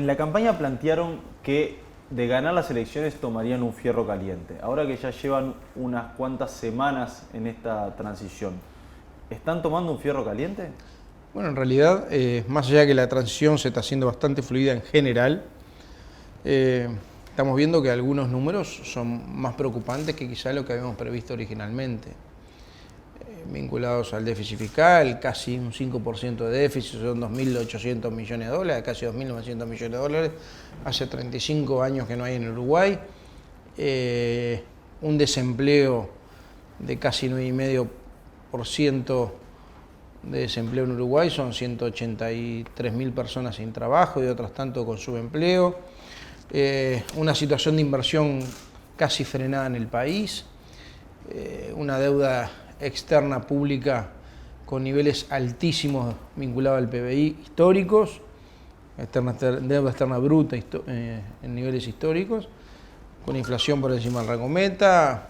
En la campaña plantearon que de ganar las elecciones tomarían un fierro caliente. Ahora que ya llevan unas cuantas semanas en esta transición, ¿están tomando un fierro caliente? Bueno, en realidad, más allá de que la transición se está haciendo bastante fluida en general, estamos viendo que algunos números son más preocupantes que quizá lo que habíamos previsto originalmente. Vinculados al déficit fiscal, casi un 5% de déficit, son 2.800 millones de dólares, casi 2.900 millones de dólares, hace 35 años que no hay en Uruguay, un desempleo de casi 9,5% de desempleo en Uruguay, son 183.000 personas sin trabajo y otras tanto con subempleo, una situación de inversión casi frenada en el país, una deuda externa pública con niveles altísimos vinculados al PBI históricos, deuda externa bruta en niveles históricos, con inflación por encima del rango meta,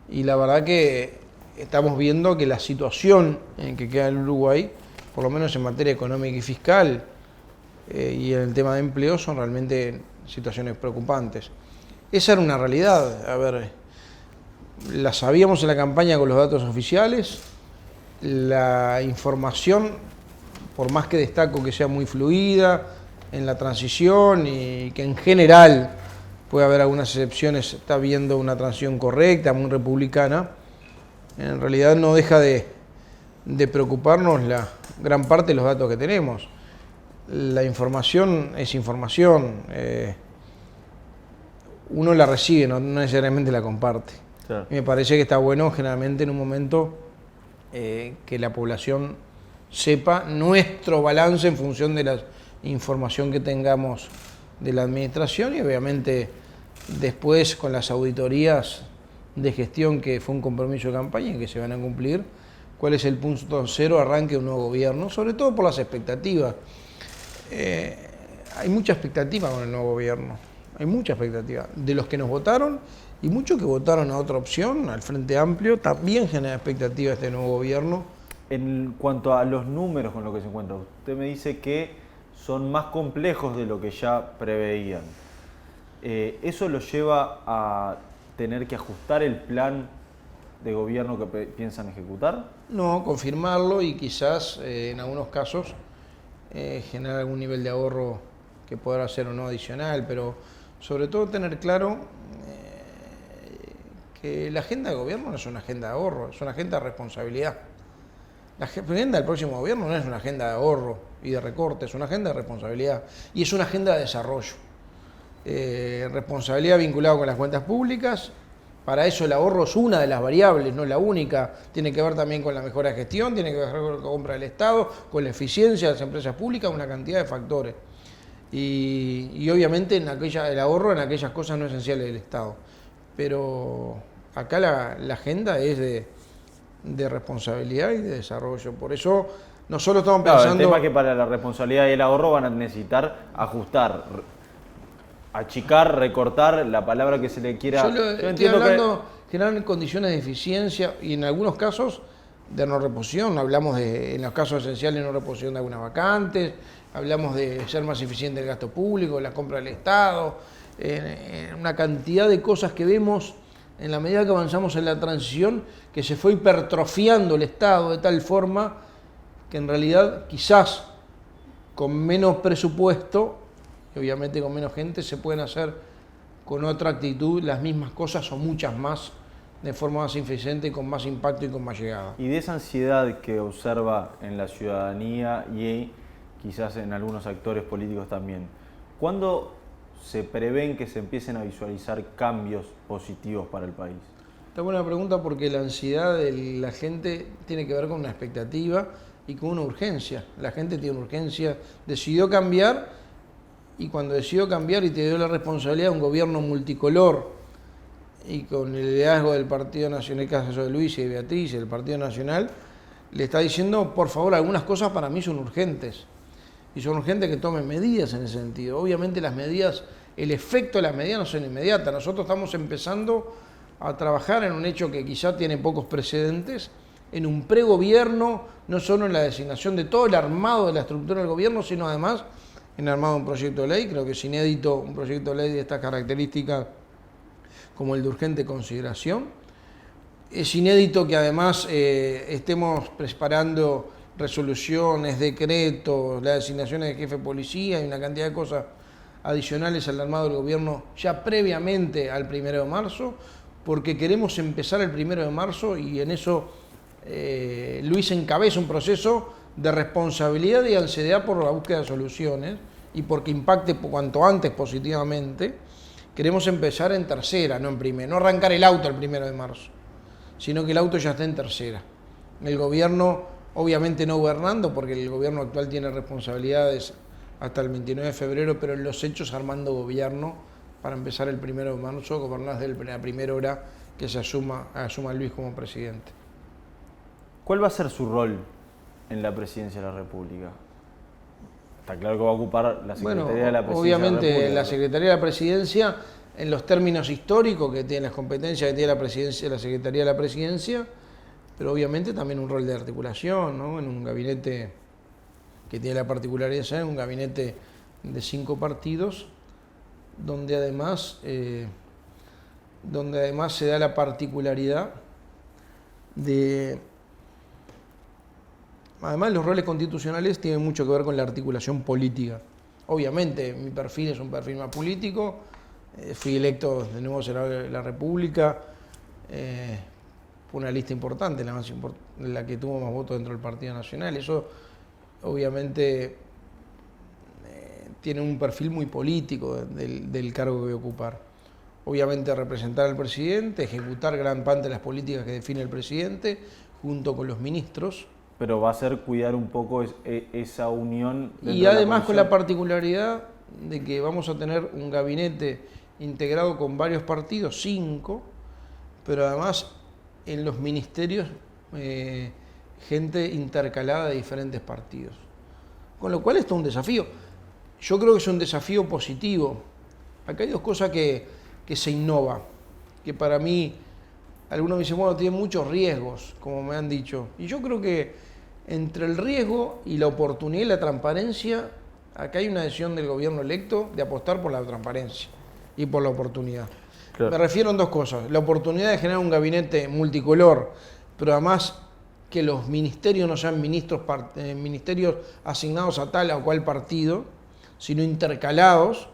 y la verdad que estamos viendo que la situación en que queda el Uruguay, por lo menos en materia económica y fiscal, y en el tema de empleo, son realmente situaciones preocupantes. Esa era una realidad, a ver, la sabíamos en la campaña con los datos oficiales, la información, por más que destaco que sea muy fluida en la transición y que en general puede haber algunas excepciones, está viendo una transición correcta, muy republicana, en realidad no deja de preocuparnos la gran parte de los datos que tenemos. La información es información, uno la recibe, no necesariamente la comparte. Claro. Y me parece que está bueno generalmente en un momento que la población sepa nuestro balance en función de la información que tengamos de la administración y obviamente después con las auditorías de gestión, que fue un compromiso de campaña y que se van a cumplir, cuál es el punto cero arranque de un nuevo gobierno, sobre todo por las expectativas. Hay mucha expectativa con el nuevo gobierno, hay mucha expectativa de los que nos votaron y muchos que votaron a otra opción, al Frente Amplio, también genera expectativa este nuevo gobierno. En cuanto a los números con los que se encuentra, usted me dice que son más complejos de lo que ya preveían. ¿Eso los lleva a tener que ajustar el plan de gobierno que piensan ejecutar? No, confirmarlo y quizás en algunos casos generar algún nivel de ahorro que podrá ser o no adicional, pero sobre todo tener claro que la agenda de gobierno no es una agenda de ahorro, es una agenda de responsabilidad. La agenda del próximo gobierno no es una agenda de ahorro y de recorte, es una agenda de responsabilidad y es una agenda de desarrollo. Responsabilidad vinculada con las cuentas públicas, para eso el ahorro es una de las variables, no la única, tiene que ver también con la mejora de gestión, tiene que ver con la compra del Estado, con la eficiencia de las empresas públicas, una cantidad de factores. Y obviamente el ahorro en aquellas cosas no esenciales del Estado. Pero acá la agenda es de responsabilidad y de desarrollo. Por eso nosotros estamos pensando... El tema es que para la responsabilidad y el ahorro van a necesitar ajustar, achicar, recortar, la palabra que se le quiera... Yo estoy hablando generar condiciones de eficiencia y en algunos casos de no reposición. Hablamos en los casos esenciales de no reposición de algunas vacantes, hablamos de ser más eficiente el gasto público, la compra del Estado, una cantidad de cosas que vemos en la medida que avanzamos en la transición, que se fue hipertrofiando el Estado de tal forma que en realidad quizás con menos presupuesto y obviamente con menos gente se pueden hacer con otra actitud las mismas cosas o muchas más de forma más eficiente, con más impacto y con más llegada. Y de esa ansiedad que observa en la ciudadanía y quizás en algunos actores políticos también, ¿cuándo se prevén que se empiecen a visualizar cambios positivos para el país? Esta es buena pregunta porque la ansiedad de la gente tiene que ver con una expectativa y con una urgencia. La gente tiene una urgencia, decidió cambiar y cuando decidió cambiar y te dio la responsabilidad de un gobierno multicolor y con el liderazgo del Partido Nacional, el caso de Luis y de Beatriz y del Partido Nacional, le está diciendo, por favor, algunas cosas para mí son urgentes. Y son urgentes que tomen medidas en ese sentido. Obviamente las medidas, el efecto de las medidas no son inmediatas. Nosotros estamos empezando a trabajar en un hecho que quizá tiene pocos precedentes, en un pregobierno, no solo en la designación de todo el armado de la estructura del gobierno, sino además en armado un proyecto de ley. Creo que es inédito un proyecto de ley de estas características como el de urgente consideración. Es inédito que además estemos preparando resoluciones, decretos, las designaciones de jefe de policía y una cantidad de cosas adicionales al armado del gobierno ya previamente al 1 de marzo, porque queremos empezar el 1 de marzo y en eso Luis encabeza un proceso de responsabilidad y ansiedad por la búsqueda de soluciones y porque impacte cuanto antes positivamente. Queremos empezar en tercera, no en primera, no arrancar el auto el 1 de marzo, sino que el auto ya esté en tercera. El gobierno, obviamente no gobernando, porque el gobierno actual tiene responsabilidades hasta el 29 de febrero, pero en los hechos armando gobierno para empezar el 1 de marzo, gobernar desde la primera hora que se asuma Luis como presidente. ¿Cuál va a ser su rol en la presidencia de la República? Está claro que va a ocupar la Secretaría de la Presidencia obviamente, de la República. La Secretaría de la Presidencia, en los términos históricos que tiene las competencias que tiene la Secretaría de la Presidencia, pero obviamente también un rol de articulación, ¿no? En un gabinete que tiene la particularidad de ser un gabinete de 5 partidos, donde además se da la particularidad de... Además, los roles constitucionales tienen mucho que ver con la articulación política. Obviamente, mi perfil es un perfil más político. Fui electo de nuevo senador de la República. Fue una lista importante, la que tuvo más votos dentro del Partido Nacional. Eso, obviamente, tiene un perfil muy político del cargo que voy a ocupar. Obviamente, representar al presidente, ejecutar gran parte de las políticas que define el presidente, junto con los ministros. Pero va a ser cuidar un poco esa unión. Y además con la particularidad de que vamos a tener un gabinete integrado con varios partidos, 5, pero además en los ministerios gente intercalada de diferentes partidos. Con lo cual esto es un desafío. Yo creo que es un desafío positivo. Acá hay 2 cosas que se innova, que para mí... Algunos me dicen, bueno, tiene muchos riesgos, como me han dicho. Y yo creo que entre el riesgo y la oportunidad y la transparencia, acá hay una decisión del gobierno electo de apostar por la transparencia y por la oportunidad. Claro. Me refiero a 2 cosas. La oportunidad de generar un gabinete multicolor, pero además que los ministerios no sean ministerios asignados a tal o cual partido, sino intercalados,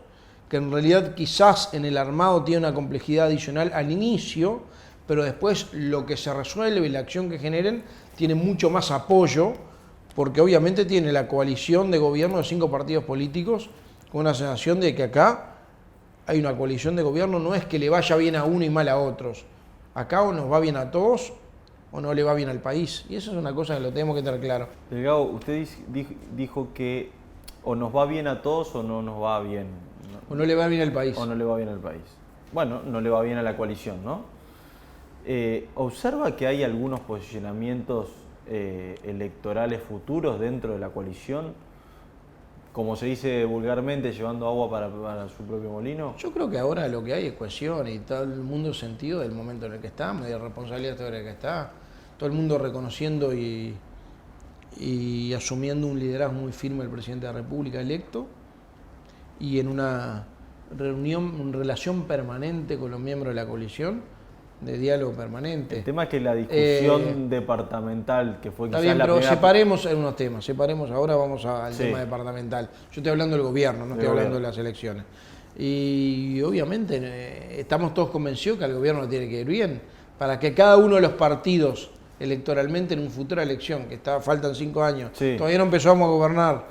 que en realidad quizás en el armado tiene una complejidad adicional al inicio, pero después lo que se resuelve y la acción que generen tiene mucho más apoyo, porque obviamente tiene la coalición de gobierno de 5 partidos políticos, con una sensación de que acá hay una coalición de gobierno, no es que le vaya bien a uno y mal a otros. Acá o nos va bien a todos o no le va bien al país. Y eso es una cosa que lo tenemos que tener claro. Delgado, usted dijo que o nos va bien a todos o no nos va bien. O no le va bien al país. O no le va bien al país. Bueno, no le va bien a la coalición, ¿no? ¿Observa que hay algunos posicionamientos electorales futuros dentro de la coalición? Como se dice vulgarmente, llevando agua para su propio molino. Yo creo que ahora lo que hay es cohesión y todo el mundo sentido del momento en el que estamos, de responsabilidad en el que está. Todo el mundo reconociendo y asumiendo un liderazgo muy firme del presidente de la República electo y en una relación permanente con los miembros de la coalición, de diálogo permanente. El tema es que la discusión departamental, que fue quizás está bien, pero primera... separemos algunos temas, ahora vamos al tema departamental. Yo estoy hablando del gobierno, no estoy hablando de las elecciones. Y obviamente estamos todos convencidos que al gobierno tiene que ir bien, para que cada uno de los partidos electoralmente en una futura elección, que faltan 5 años, todavía no empezamos a gobernar,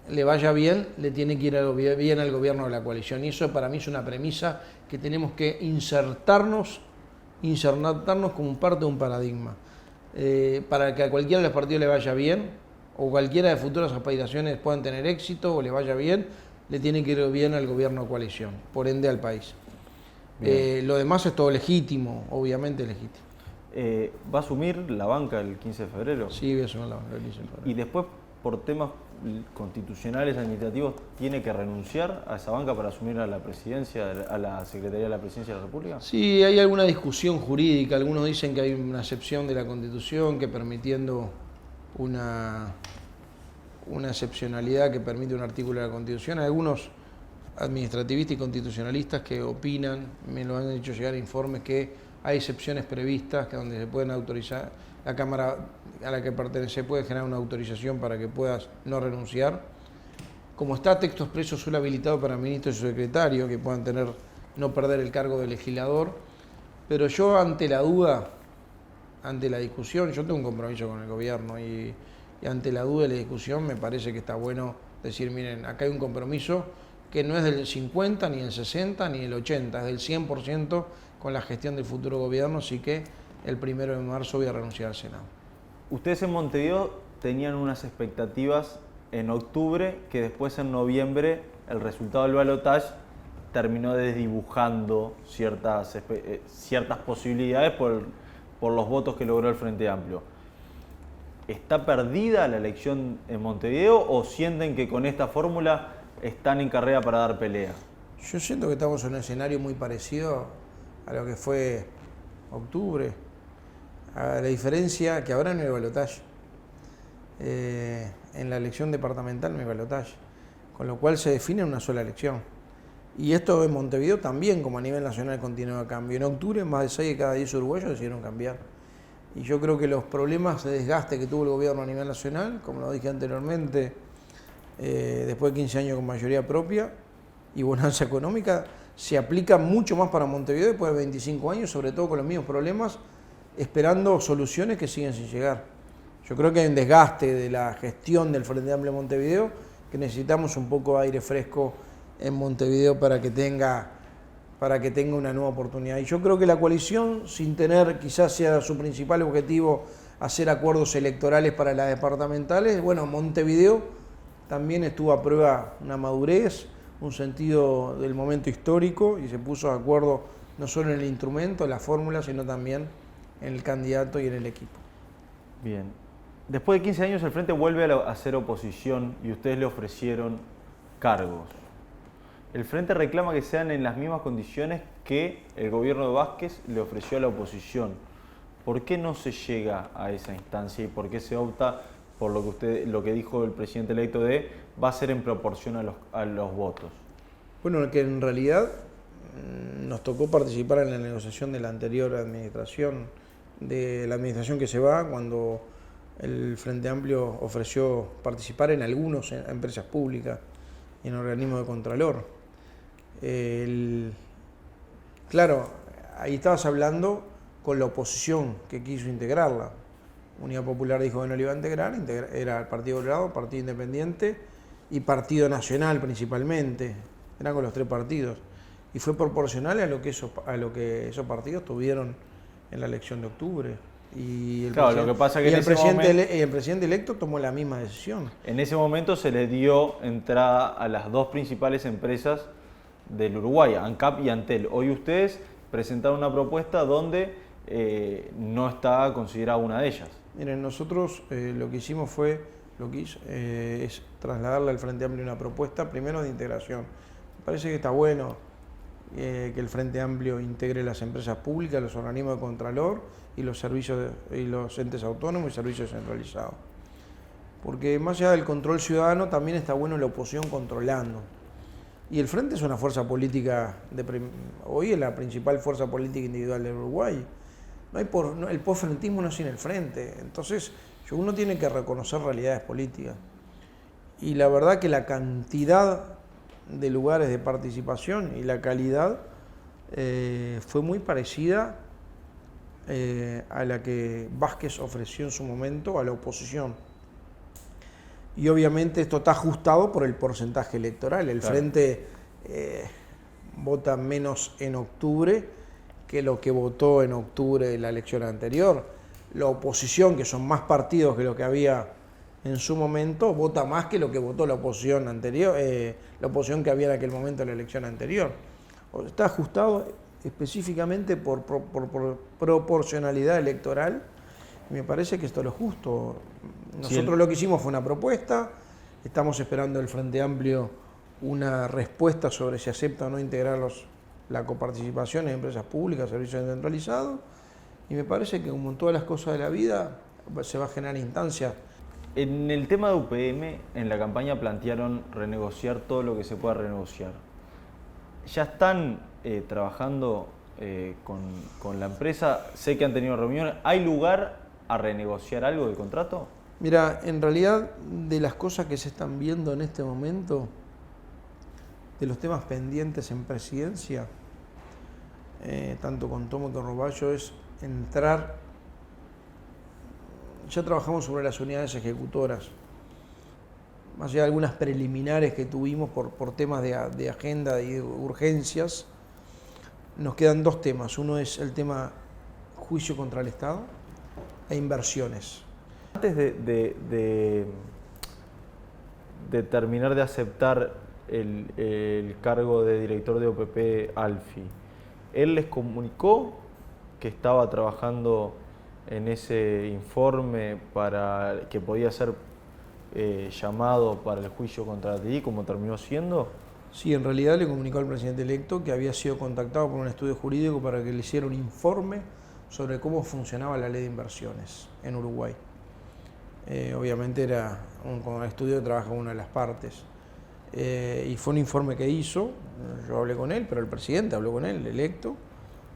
le vaya bien, le tiene que ir bien al gobierno de la coalición. Y eso para mí es una premisa que tenemos que insertarnos como parte de un paradigma. Para que a cualquiera de los partidos le vaya bien, o cualquiera de futuras aspiraciones puedan tener éxito o le vaya bien, le tiene que ir bien al gobierno de coalición, por ende al país. Lo demás es todo legítimo, obviamente legítimo. ¿Va a asumir la banca el 15 de febrero? Sí, voy a asumir la banca el 15 de febrero. Y después, por temas constitucionales, administrativos, ¿tiene que renunciar a esa banca para asumir a la presidencia, a la Secretaría de la Presidencia de la República? Sí, hay alguna discusión jurídica. Algunos dicen que hay una excepción de la Constitución que permitiendo una una excepcionalidad que permite un artículo de la Constitución. Hay algunos administrativistas y constitucionalistas que opinan, me lo han hecho llegar informes, que hay excepciones previstas que donde se pueden autorizar, la Cámara a la que pertenece puede generar una autorización para que puedas no renunciar. Como está texto expreso, suele habilitado para ministros y su secretario que puedan no perder el cargo de legislador, pero yo ante la duda, ante la discusión, yo tengo un compromiso con el gobierno y ante la duda y la discusión me parece que está bueno decir, miren, acá hay un compromiso que no es del 50, ni el 60, ni el 80, es del 100% con la gestión del futuro gobierno, así que el 1 de marzo voy a renunciar al Senado. Ustedes en Montevideo tenían unas expectativas en octubre que después en noviembre el resultado del balotaje terminó desdibujando ciertas posibilidades por los votos que logró el Frente Amplio. ¿Está perdida la elección en Montevideo o sienten que con esta fórmula están en carrera para dar pelea? Yo siento que estamos en un escenario muy parecido a lo que fue octubre, a la diferencia que ahora no hay balotaje. En la elección departamental no hay balotaje, con lo cual se define una sola elección. Y esto en Montevideo también, como a nivel nacional, continúa cambio. En octubre, más de 6 de cada 10 uruguayos decidieron cambiar. Y yo creo que los problemas de desgaste que tuvo el gobierno a nivel nacional, como lo dije anteriormente, después de 15 años con mayoría propia y bonanza económica, se aplica mucho más para Montevideo después de 25 años, sobre todo con los mismos problemas, esperando soluciones que siguen sin llegar. Yo creo que hay un desgaste de la gestión del Frente Amplio de Montevideo, que necesitamos un poco de aire fresco en Montevideo para que tenga una nueva oportunidad. Y yo creo que la coalición, sin tener quizás sea su principal objetivo hacer acuerdos electorales para las departamentales, bueno, Montevideo también estuvo a prueba una madurez, un sentido del momento histórico y se puso de acuerdo no solo en el instrumento, en la fórmula, sino también en el candidato y en el equipo. Bien. Después de 15 años el Frente vuelve a hacer oposición y ustedes le ofrecieron cargos. El Frente reclama que sean en las mismas condiciones que el gobierno de Vázquez le ofreció a la oposición. ¿Por qué no se llega a esa instancia y por qué se opta por lo que dijo el presidente electo de va a ser en proporción a los votos? Bueno, que en realidad nos tocó participar en la negociación de la anterior administración, de la administración que se va, cuando el Frente Amplio ofreció participar en algunas empresas públicas y en organismos de contralor. Claro, ahí estabas hablando con la oposición que quiso integrarla. Unidad Popular dijo que no lo iba a integrar, era el Partido Colorado, Partido Independiente y Partido Nacional principalmente, eran con los 3 partidos. Y fue proporcional a lo que esos partidos tuvieron en la elección de octubre. Y el presidente electo tomó la misma decisión. En ese momento se le dio entrada a las 2 principales empresas del Uruguay, ANCAP y Antel. Hoy ustedes presentaron una propuesta donde no está considerada una de ellas. Miren, nosotros lo que hicimos es trasladarle al Frente Amplio una propuesta, primero de integración. Me parece que está bueno que el Frente Amplio integre las empresas públicas, los organismos de contralor y los servicios y los entes autónomos y servicios centralizados. Porque más allá del control ciudadano, también está bueno la oposición controlando. Y el Frente es una fuerza política, hoy es la principal fuerza política individual del Uruguay. El postfrentismo no es sin el Frente. Entonces, uno tiene que reconocer realidades políticas. Y la verdad que la cantidad de lugares de participación y la calidad fue muy parecida a la que Vázquez ofreció en su momento a la oposición. Y obviamente esto está ajustado por el porcentaje electoral. El Frente vota menos en octubre que lo que votó en octubre de la elección anterior. La oposición, que son más partidos que lo que había en su momento, vota más que lo que votó la oposición anterior, la oposición que había en aquel momento en la elección anterior. Está ajustado específicamente por proporcionalidad electoral. Y me parece que esto es lo justo. Nosotros lo que hicimos fue una propuesta, estamos esperando del Frente Amplio una respuesta sobre si acepta o no integrar la coparticipación en empresas públicas, servicios descentralizados, y me parece que como en todas las cosas de la vida se va a generar instancias En el tema de UPM, en la campaña plantearon renegociar todo lo que se pueda renegociar. ¿Ya están trabajando con la empresa? Sé que han tenido reuniones. ¿Hay lugar a renegociar algo del contrato? Mira, en realidad, de las cosas que se están viendo en este momento, de los temas pendientes en presidencia, tanto con Tomo como con Roballo, es entrar. Ya trabajamos sobre las unidades ejecutoras, más allá de algunas preliminares que tuvimos por temas de agenda y de urgencias. Nos quedan dos temas. Uno es el tema juicio contra el Estado e inversiones. Antes de terminar de aceptar el cargo de director de OPP Alfi, ¿él les comunicó que estaba trabajando en ese informe para que podía ser llamado para el juicio contra ti, como terminó siendo? Sí, en realidad le comunicó al presidente electo que había sido contactado por un estudio jurídico para que le hiciera un informe sobre cómo funcionaba la ley de inversiones en Uruguay. Obviamente era con el estudio que trabaja una de las partes. Y fue un informe que hizo, yo hablé con él, pero el presidente habló con él, el electo,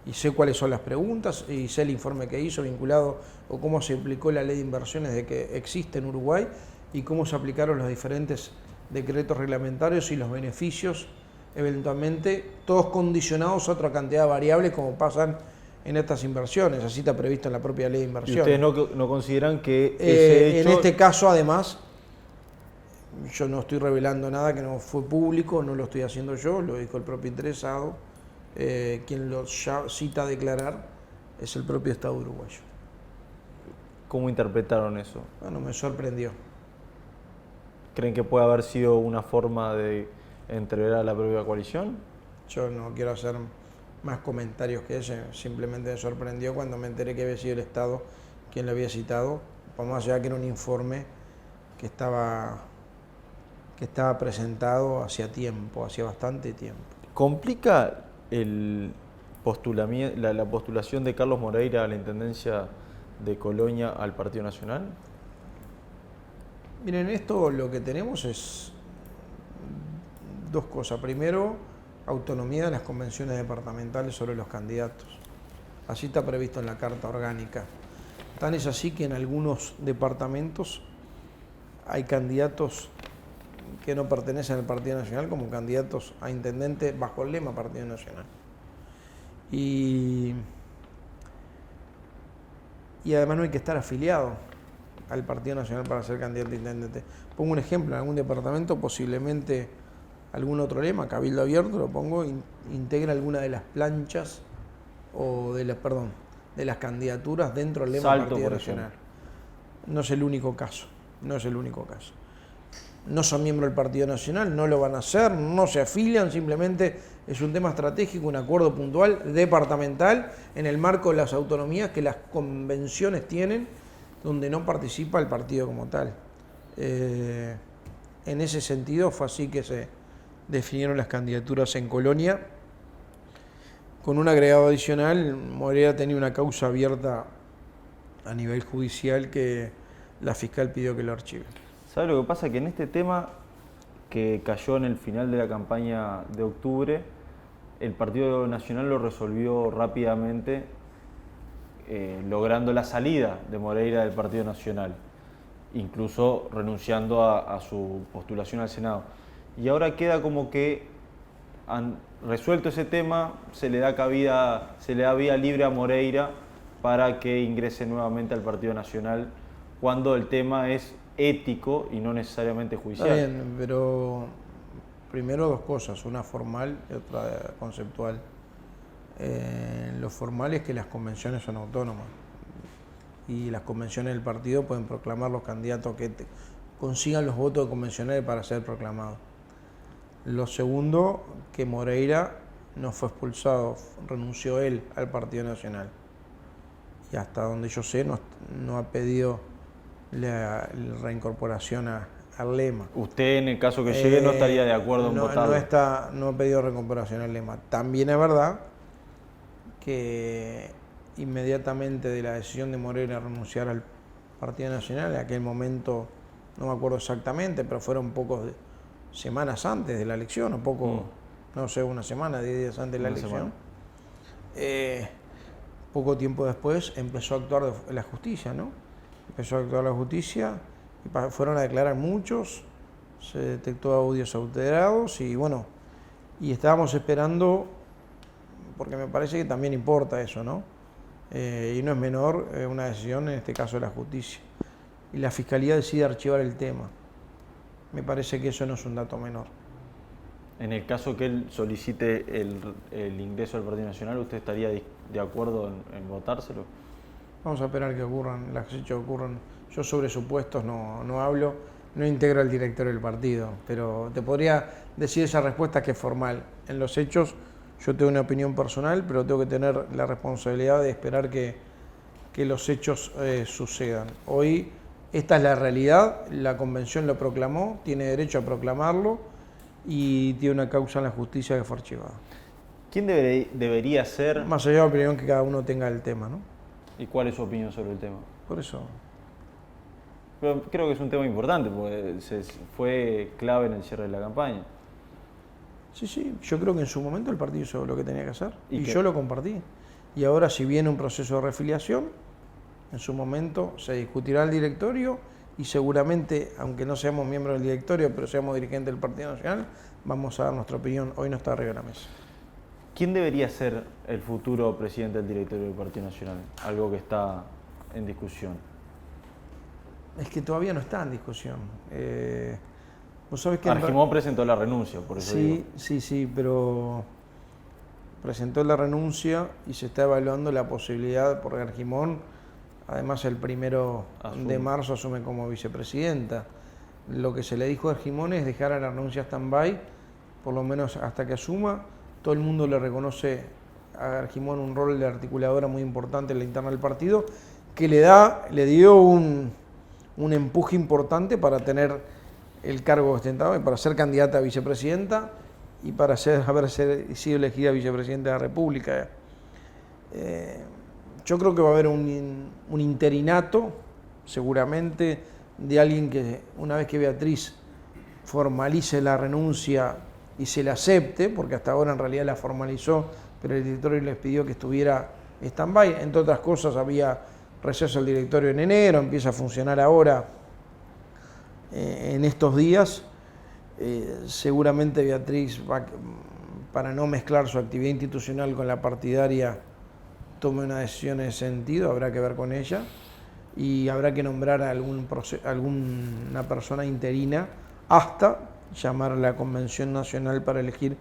y sé cuáles son las preguntas, y sé el informe que hizo vinculado o cómo se aplicó la ley de inversiones de que existe en Uruguay y cómo se aplicaron los diferentes decretos reglamentarios y los beneficios, eventualmente todos condicionados a otra cantidad de variables como pasan en estas inversiones. Así está previsto en la propia ley de inversiones. ¿Y ustedes no consideran que ese hecho... En este caso, además, yo no estoy revelando nada que no fue público, no lo estoy haciendo yo, lo dijo el propio interesado. Quien lo cita a declarar es el propio Estado uruguayo. ¿Cómo interpretaron eso? Bueno, me sorprendió. ¿Creen que puede haber sido una forma de entrever a la propia coalición? Yo no quiero hacer más comentarios que ese, simplemente me sorprendió cuando me enteré que había sido el Estado quien lo había citado, por más allá que era un informe que estaba presentado hacía tiempo, hacía bastante tiempo. ¿Complica la postulación de Carlos Moreira a la Intendencia de Colonia al Partido Nacional? Miren, esto lo que tenemos es dos cosas. Primero, autonomía de las convenciones departamentales sobre los candidatos. Así está previsto en la Carta Orgánica. Tan es así que en algunos departamentos hay candidatos que no pertenecen al Partido Nacional como candidatos a intendente bajo el lema Partido Nacional. Y además no hay que estar afiliado al Partido Nacional para ser candidato a intendente. Pongo un ejemplo, en algún departamento posiblemente algún otro lema, Cabildo Abierto, lo pongo, integra alguna de las planchas o de las candidaturas dentro del lema Salto, Partido por Nacional. ejemplo. No es el único caso, no es el único caso. No son miembros del Partido Nacional, no lo van a hacer, no se afilian, simplemente es un tema estratégico, un acuerdo puntual departamental en el marco de las autonomías que las convenciones tienen, donde no participa el partido como tal. En ese sentido fue así que se definieron las candidaturas en Colonia. Con un agregado adicional, Moreira tenía una causa abierta a nivel judicial que la fiscal pidió que lo archive. ¿Sabe lo que pasa? Que en este tema que cayó en el final de la campaña de octubre, el Partido Nacional lo resolvió rápidamente, logrando la salida de Moreira del Partido Nacional, incluso renunciando a su postulación al Senado. Y ahora queda como que han resuelto ese tema, se le da vía libre a Moreira para que ingrese nuevamente al Partido Nacional cuando el tema es ético y no necesariamente judicial. Está bien, pero primero dos cosas, una formal y otra conceptual. Lo formal es que las convenciones son autónomas y las convenciones del partido pueden proclamar los candidatos que consigan los votos convencionales para ser proclamados. Lo segundo, que Moreira no fue expulsado, renunció él al Partido Nacional. Y hasta donde yo sé, no ha pedido la reincorporación al lema. Usted, en el caso que llegue, no estaría de acuerdo en votarlo. No ha pedido reincorporación al lema. También es verdad que inmediatamente de la decisión de Moreira renunciar al Partido Nacional, en aquel momento no me acuerdo exactamente, pero fueron pocos semanas antes de la elección, o poco, no sé, una semana, 10 días antes de la elección. Poco tiempo después empezó a actuar la justicia, ¿no? Empezó a actuar la justicia y fueron a declarar muchos, se detectó audios adulterados y bueno, y estábamos esperando, porque me parece que también importa eso, ¿no? Y no es menor una decisión, en este caso de la justicia. Y la Fiscalía decide archivar el tema. Me parece que eso no es un dato menor. En el caso que él solicite el ingreso al Partido Nacional, ¿usted estaría de acuerdo en votárselo? Vamos a esperar que ocurran, las hechos ocurran. Yo sobre supuestos no hablo, no integro el directorio del partido, pero te podría decir esa respuesta que es formal. En los hechos yo tengo una opinión personal, pero tengo que tener la responsabilidad de esperar que los hechos sucedan. Hoy esta es la realidad, la convención lo proclamó, tiene derecho a proclamarlo y tiene una causa en la justicia que fue archivada. ¿Quién debería ser? Más allá de la opinión que cada uno tenga del tema, ¿no? ¿Y cuál es su opinión sobre el tema? Por eso. Pero creo que es un tema importante, porque fue clave en el cierre de la campaña. Sí, yo creo que en su momento el partido hizo lo que tenía que hacer y qué? yo lo compartí. Y ahora si viene un proceso de refiliación, en su momento se discutirá el directorio y seguramente, aunque no seamos miembros del directorio, pero seamos dirigentes del Partido Nacional, vamos a dar nuestra opinión. Hoy no está arriba de la mesa. ¿Quién debería ser el futuro presidente del directorio del Partido Nacional? Algo que está en discusión. Es que todavía no está en discusión. Vos sabés que Argimón presentó la renuncia, por eso digo. Sí, pero presentó la renuncia y se está evaluando la posibilidad, porque Argimón, además el 1 de marzo asume como vicepresidenta. Lo que se le dijo a Argimón es dejar a la renuncia stand-by, por lo menos hasta que asuma. Todo el mundo le reconoce a Argimón un rol de articuladora muy importante en la interna del partido, que le dio un empuje importante para tener el cargo ostentado y para ser candidata a vicepresidenta y para haber sido elegida vicepresidenta de la República. Yo creo que va a haber un interinato, seguramente, de alguien que una vez que Beatriz formalice la renuncia y se la acepte, porque hasta ahora en realidad la formalizó, pero el directorio les pidió que estuviera stand-by. Entre otras cosas, había receso del directorio en enero, empieza a funcionar ahora en estos días. Seguramente Beatriz, para no mezclar su actividad institucional con la partidaria, tome una decisión en ese sentido, habrá que ver con ella, y habrá que nombrar a alguna persona interina hasta llamar a la Convención Nacional para elegir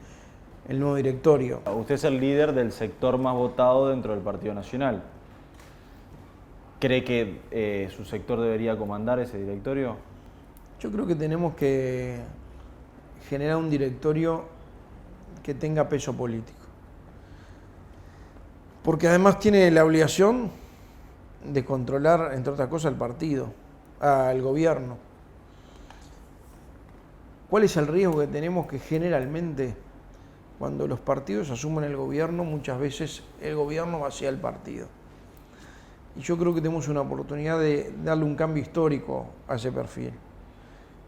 el nuevo directorio. Usted es el líder del sector más votado dentro del Partido Nacional. ¿Cree que su sector debería comandar ese directorio? Yo creo que tenemos que generar un directorio que tenga peso político. Porque además tiene la obligación de controlar, entre otras cosas, al partido, al gobierno. ¿Cuál es el riesgo que tenemos? Que generalmente, cuando los partidos asumen el gobierno, muchas veces el gobierno vacía el partido. Y yo creo que tenemos una oportunidad de darle un cambio histórico a ese perfil,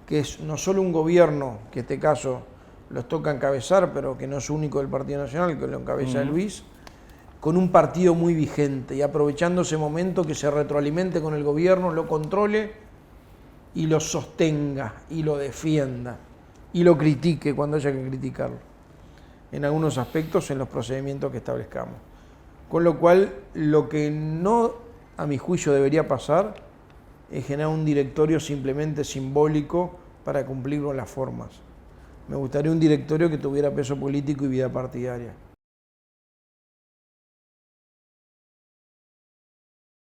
que es no solo un gobierno, que en este caso los toca encabezar, pero que no es único del Partido Nacional, que lo encabeza Luis, con un partido muy vigente y aprovechando ese momento que se retroalimente con el gobierno, lo controle y lo sostenga y lo defienda y lo critique cuando haya que criticarlo, en algunos aspectos, en los procedimientos que establezcamos. Con lo cual, lo que no, a mi juicio, debería pasar es generar un directorio simplemente simbólico para cumplir con las formas. Me gustaría un directorio que tuviera peso político y vida partidaria.